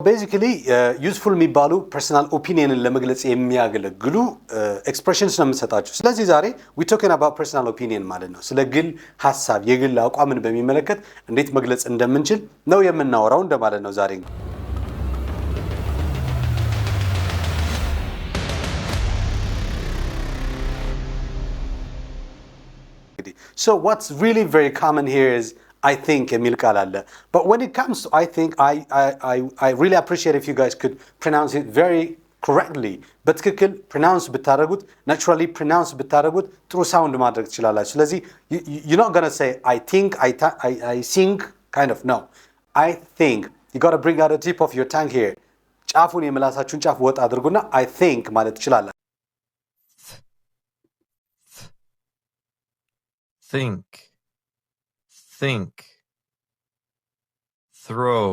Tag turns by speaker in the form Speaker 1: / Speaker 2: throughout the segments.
Speaker 1: Basically, useful የሚባሉ personal opinionን ለመግለጽ የሚያገለግሉ expressions ነው የምንሰጣችሁ። ስለዚህ ዛሬ we talking about personal opinion ማለት ነው። ስለ ግል ሐሳብ የግል አቋምን በሚመለከት እንዴት መግለጽ እንደምንችል ነው የምናወራው እንደማለት ነው ዛሬ። So what's really very common here is I think የሚል ቃል አለ. But when it comes to I think, I really appreciate if you guys could pronounce it very correctly. በትክክል pronounce ብታደርጉት, naturally pronounce ብታደርጉት ጥሩ sound ማድረግ ትችላላችሁ. ስለዚህ you're not going to say I think, I think, kind of, no. I think. You got to bring out the tip of your tongue here. ጫፉን የምላሳችሁን ጫፍ ወጥ አድርጉና I think ማለት ትችላላችሁ.
Speaker 2: Think. Think, throw,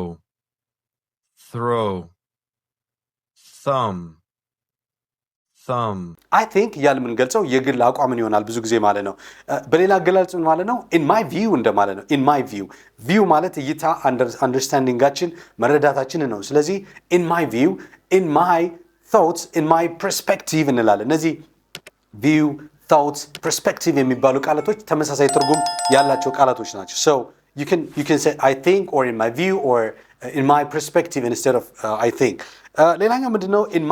Speaker 2: thumb.
Speaker 1: I think እያልን የምንገልጸው የግል አቋምን ይሆናል ብዙ ጊዜ ማለት ነው። በሌላ አገላለጽ ማለት ነው in my view እንደማለት ነው። in my view ማለት እይታ understandingጋችን መረዳታችን ነው። ስለዚህ in my view, in my thoughts, in my perspective እንላለን። እነዚህ view thoughts, perspective የሚባሉ ቃላቶች ተመሳሳይ ትርጉም ያላቸው ቃላቶች ናቸው. So you can say I think or in my view or in my perspective instead of I think. ሌላኛው ምንድነው in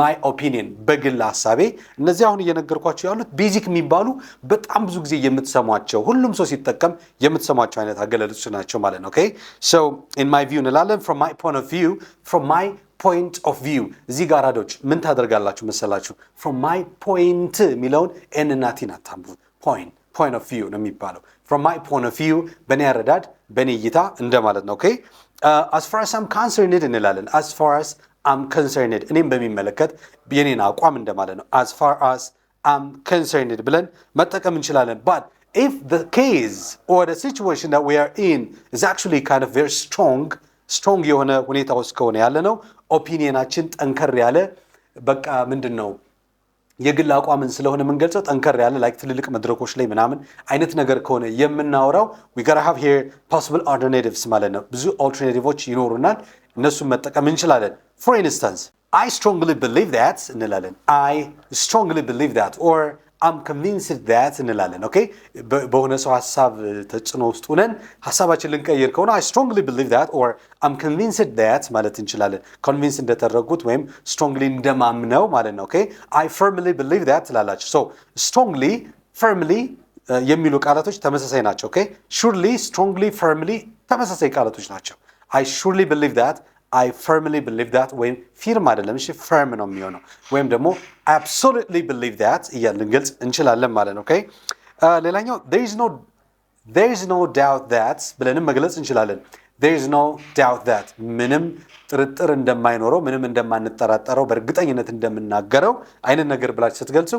Speaker 1: my opinion በግል ሐሳቤ። እነዚህ አሁን እየነገርኳቸው ያሉት ቤዚክ የሚባሉ በጣም ብዙ ጊዜ የምትሰሟቸው ሁሉም ሰው ሲጠቀም የምትሰሟቸው አይነት አገላለጾች ናቸው ማለት ነው. Okay? So in my view እንላለን. From my point of view, from my point of view እዚህ ጋር አዶች ምን ታደርጋላችሁ መሰላችሁ? from my point የሚለውን ኤን እና ቲን አታምቡት። point of view ነው የሚባለው። from my point of view በእኔ አረዳድ በእኔ እይታ እንደማለት ነው። Okay? as far as I'm concerned እንላለን። as far as I'm concerned እኔም በሚመለከት የኔን አቋም እንደማለት ነው። as far as I'm concerned ብለን መጠቀም እንችላለን. but if the case or the situation that we are in is actually kind of very strong የሆነ ሁኔታ ውስጥ ከሆነ ያለ ነው ኦፒኒየናችን ጠንከር ያለ በቃ ምንድነው የግል አቋምን ስለሆነ የምንገልጸው ጠንከር ያለ like ትልልቅ መድረኮች ላይ ምናምን አይነት ነገር ከሆነ የምናወራው we gotta have here possible alternatives ማለት ነው። ብዙ alternatives ይኖሩናል፣ እነሱን መጠቀም እንችላለን. for instance, I strongly believe that እንላለን. I strongly believe that or I'm convinced that እንላለን. ኦኬ በሆነ ሰው ሐሳብ ተጽዕኖ ውስጥ ሆነን ሐሳባችንን ልንቀይር ከሆነ I strongly believe that or I'm convinced that ማለት እንችላለን. convinced እንደተረጉት ወይም strongly እንደማምነው ማለት ነው. ኦኬ I firmly believe that ትላላችሁ. so strongly, firmly የሚሉ ቃላቶች ተመሳሳይ ናቸው. ኦኬ surely, strongly, firmly ተመሳሳይ ቃላቶች ናቸው. I surely believe that, I firmly believe that ወይም ፊርም አይደለም እሺ firm ነው የሚሆነው ወይም ደግሞ absolutely believe that እያልን ልንገልጽ እንችላለን ማለት ነው. Okay? ሌላኛው there is no doubt that ብለንም መግለጽ እንችላለን. there is no doubt that ምንም ጥርጥር እንደማይኖረው ምንም እንደማንጠራጠረው በእርግጠኝነት እንደምናገረው አይነት ነገር ብላችሁ ስትገልጹ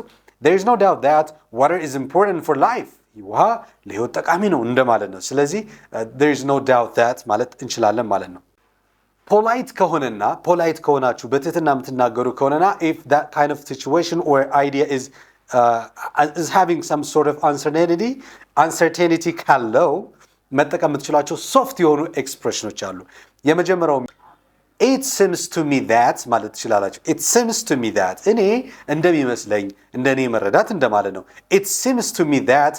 Speaker 1: there is no doubt that water is important for life ውሃ ለህይወት ጠቃሚ ነው እንደማለት ነው. ስለዚህ there is no doubt that ማለት እንችላለን ማለት ነው. ፖላይት ከሆናችሁ በትህትና የምትናገሩ ከሆነና if that kind of situation or idea is having some sort of uncertainty ካለው መጠቀም የምትችሏቸው ሶፍት የሆኑ ኤክስፕሬሽኖች አሉ። የመጀመሪያው it seems to me that ማለት ትችላላችሁ። it seems to me that እኔ እንደሚመስለኝ እንደኔ መረዳት እንደማለት ነው። it seems to me that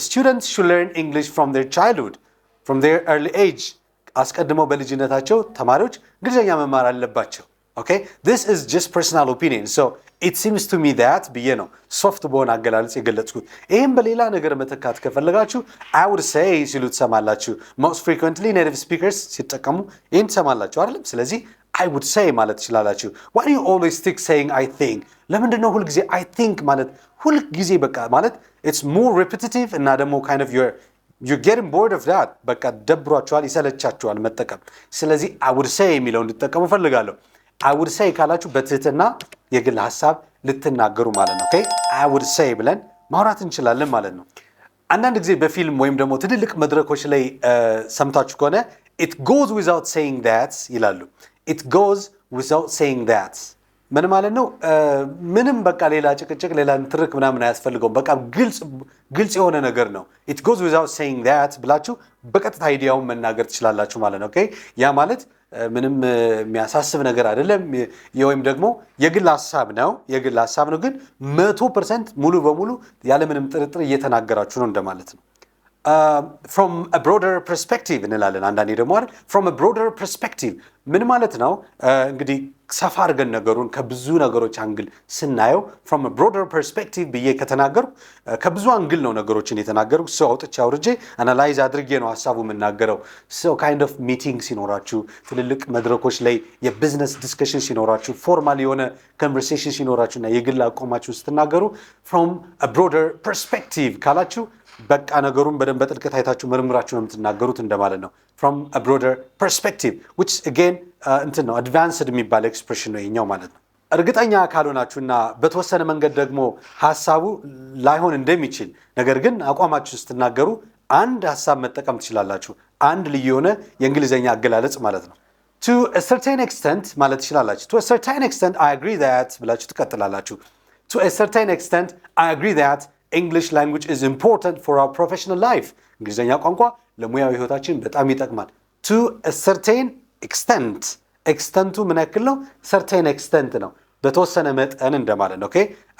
Speaker 1: students should learn English from their childhood, from their early age. አስቀድመው በልጅነታቸው ተማሪዎች እንግሊዝኛ መማር አለባቸው. Okay? This is just personal opinion. So it seems to me that ብዬ ነው ሶፍት በሆነ አገላለጽ የገለጽኩት። ይህም በሌላ ነገር መተካት ከፈለጋችሁ I would say ሲሉ ትሰማላችሁ. most frequently native speakers ሲጠቀሙ ይህን ትሰማላችሁ አይደለም? ስለዚህ I would say ማለት ትችላላችሁ. why do you always stick saying I think? ለምንድን ነው ሁልጊዜ I think ማለት ሁልጊዜ በቃ ማለት it's more repetitive እና ደግሞ kind of you're getting bored of that በቃ ደብሯችኋል ይሰለቻችኋል መጠቀም። ስለዚህ I would say የሚለውን እንድትጠቀሙ ፈልጋለሁ። I would say ካላችሁ በትህትና የግል ሐሳብ ልትናገሩ ማለት ነው. Okay? I would say ብለን ማውራት እንችላለን ማለት ነው። አንዳንድ ጊዜ በፊልም ወይም ደግሞ ትልልቅ መድረኮች ላይ ሰምታችሁ ከሆነ it goes without saying that ይላሉ. it goes without saying that ምን ማለት ነው? ምንም በቃ ሌላ ጭቅጭቅ ሌላ ትርክ ምናምን አያስፈልገውም። በቃ ግልጽ የሆነ ነገር ነው። it goes without saying that ብላችሁ በቀጥታ አይዲያውን መናገር ትችላላችሁ ማለት ነው። ኦኬ ያ ማለት ምንም የሚያሳስብ ነገር አይደለም። ወይም ደግሞ የግል ሐሳብ ነው ግን 100% ሙሉ በሙሉ ያለ ምንም ጥርጥር እየተናገራችሁ ነው እንደማለት ነው። from a broader perspective እንላለን አንዳንዴ ደግሞ አይደል from a broader perspective ምን ማለት ነው? እንግዲህ ሰፋ አድርገን ነገሩን ከብዙ ነገሮች አንግል ስናየው from a broader perspective ብዬ ከተናገሩ ከብዙ አንግል ነው ነገሮችን የተናገሩ ሰው አውጥቼ አውርጄ አናላይዝ አድርጌ ነው ሐሳቡ የምናገረው። so kind of meeting ሲኖራችሁ ትልልቅ መድረኮች ላይ የቢዝነስ ዲስከሽን ሲኖራችሁ ፎርማል የሆነ ኮንቨርሴሽን ሲኖራችሁና የግል አቋማችሁ ስትናገሩ from a broader perspective ካላችሁ በቃ ነገሩን በደንብ በጥልቀት አይታችሁ መርምራችሁ ነው የምትናገሩት እንደማለት ነው። from a broader perspective which again እንትን ነው advanced የሚባል ኤክስፕሬሽን ነው ይሄኛው ማለት ነው። እርግጠኛ ካልሆናችሁና በተወሰነ መንገድ ደግሞ ሐሳቡ ላይሆን እንደሚችል ነገር ግን አቋማችሁ ስትናገሩ አንድ ሐሳብ መጠቀም ትችላላችሁ። አንድ ልዩ የሆነ የእንግሊዘኛ አገላለጽ ማለት ነው። to a certain extent ማለት ትችላላችሁ። to a certain extent I agree that ብላችሁ ትቀጥላላችሁ። to a certain extent I agree that English language is important for our professional life. እንግሊዘኛ ቋንቋ ለሙያዊ ህይወታችን በጣም ይጠቅማል። to a certain extent extenቱ ምን ያክል ነው? certain extent ነው በተወሰነ መጠን እንደማለት ነው። ኦኬ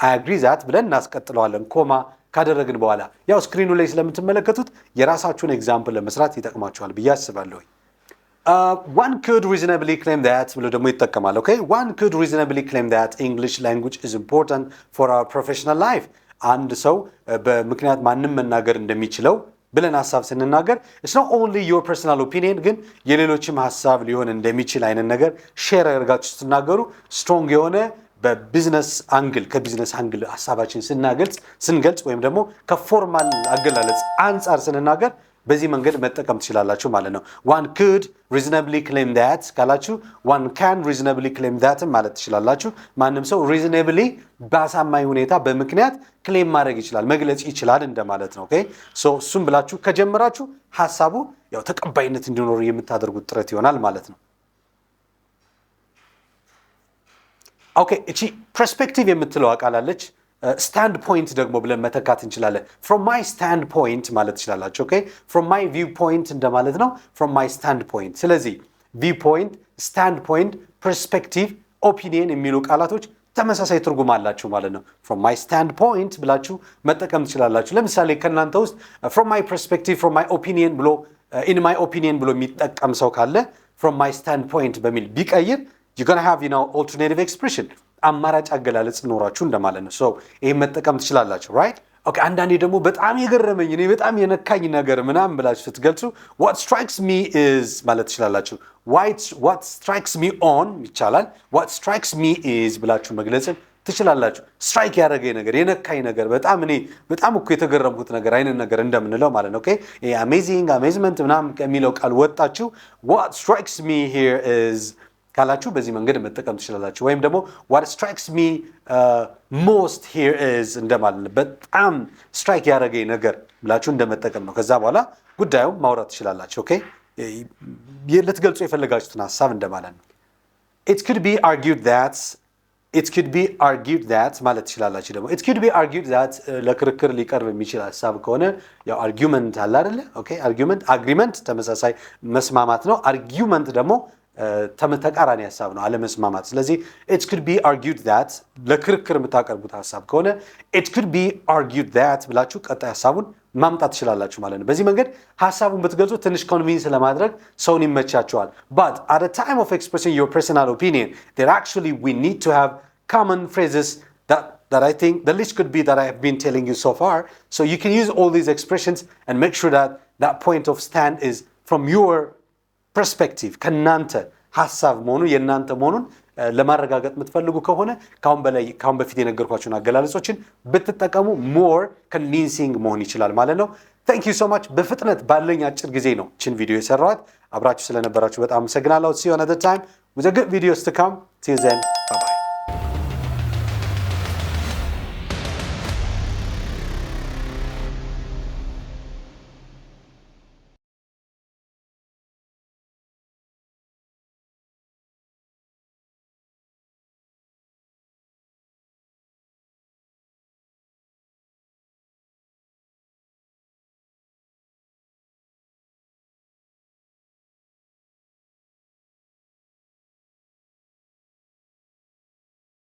Speaker 1: I agree that ብለን እናስቀጥለዋለን ኮማ ካደረግን በኋላ ያው ስክሪኑ ላይ ስለምትመለከቱት የራሳችሁን ኤግዛምፕል ለመስራት ይጠቅማችኋል ብዬ አስባለሁ። one could reasonably claim that ብሎ ደግሞ ይጠቀማል። ኦኬ one could reasonably claim that English language is important for our professional life. አንድ ሰው በምክንያት ማንም መናገር እንደሚችለው ብለን ሐሳብ ስንናገር it's not only your personal opinion ግን የሌሎችም ሐሳብ ሊሆን እንደሚችል አይነት ነገር ሼር አድርጋችሁ ስትናገሩ ስትሮንግ የሆነ በቢዝነስ አንግል ከቢዝነስ አንግል ሐሳባችን ስንገልጽ ወይም ደግሞ ከፎርማል አገላለጽ አንፃር ስንናገር በዚህ መንገድ መጠቀም ትችላላችሁ ማለት ነው። one could reasonably claim that ካላችሁ one can reasonably claim that ማለት ትችላላችሁ። ማንም ሰው reasonably በአሳማኝ ሁኔታ በምክንያት ክሌም ማድረግ ይችላል መግለጽ ይችላል እንደማለት ነው። ኦኬ ሶ እሱም ብላችሁ ከጀመራችሁ ሐሳቡ ያው ተቀባይነት እንዲኖር የምታደርጉት ጥረት ይሆናል ማለት ነው። ኦኬ እቺ perspective የምትለው ቃል አለች። ስታንድ ፖይንት ደግሞ ብለን መተካት እንችላለን። from my standpoint ማለት ትችላላችሁ። ኦኬ from my viewpoint እንደማለት ነው። from my standpoint ስለዚህ viewpoint standpoint perspective opinion የሚሉ ቃላቶች ተመሳሳይ ትርጉም አላቸው ማለት ነው። from my standpoint ብላችሁ መጠቀም ትችላላችሁ። ለምሳሌ ከናንተ ውስጥ from my perspective from my opinion ብሎ in my opinion ብሎ የሚጠቀም ሰው ካለ from my standpoint በሚል ቢቀይር you're going to have alternative expression አማራጭ አገላለጽ ኖራችሁ እንደማለት ነው። ሶ ይሄን መጠቀም ትችላላችሁ right ኦኬ አንዳንዴ ደግሞ በጣም የገረመኝ እኔ በጣም የነካኝ ነገር ምናምን ብላችሁ ስትገልጹ what strikes me is ማለት ትችላላችሁ። what strikes me on ይቻላል። what strikes me is ብላችሁ መግለጽ ትችላላችሁ። ስትራይክ ያደረገኝ ነገር የነካኝ ነገር በጣም እኮ የተገረምኩት ነገር አይነት ነገር እንደምንለው ማለት ነው። ኦኬ ይሄ amazing amazement ምናምን ከሚለው ቃል ወጣችሁ what strikes me here is ካላችሁ በዚህ መንገድ መጠቀም ትችላላችሁ። ወይም ደግሞ what strikes me most here is እንደማለት በጣም ስትራይክ ያደረገኝ ነገር ብላችሁ እንደመጠቀም ነው። ከዛ በኋላ ጉዳዩ ማውራት ትችላላችሁ። ኦኬ ልትገልጹ የፈለጋችሁትን ሐሳብ እንደማለት ነው። it could be argued that ማለት ትችላላችሁ። ደግሞ it could be argued that ለክርክር ሊቀርብ የሚችል ሐሳብ ከሆነ ያው argument አለ አይደለ? ኦኬ agreement ተመሳሳይ መስማማት ነው። argument ደግሞ ተቃራኒ ሐሳብ ነው አለመስማማት። ስለዚህ it could be argued that ለክርክር የምታቀርቡት ሐሳብ ከሆነ it could be argued that ብላችሁ ቀጣይ ሐሳቡን ማምጣት ትችላላችሁ ማለት ነው። በዚህ መንገድ ሐሳቡን ብትገልጹ ትንሽ ኮንቪንስ ለማድረግ ሰውን ይመቻቸዋል። but at the time of expressing your personal opinion there actually we need to have common phrases that I think the list could be that I have been telling you so far. So you can use all these expressions and make sure that point of stand is from your perspective ከናንተ ሐሳብ መሆኑ የናንተ መሆኑን ለማረጋገጥ የምትፈልጉ ከሆነ ካሁን በፊት የነገርኳችሁን አገላለጾችን ብትጠቀሙ more convincing መሆን ይችላል ማለት ነው። thank you so much በፍጥነት ባለኝ አጭር ጊዜ ነው ችን ቪዲዮ የሰራኋት። አብራችሁ ስለነበራችሁ በጣም አመሰግናለሁ። see you another time with a good videos to come. till then bye bye.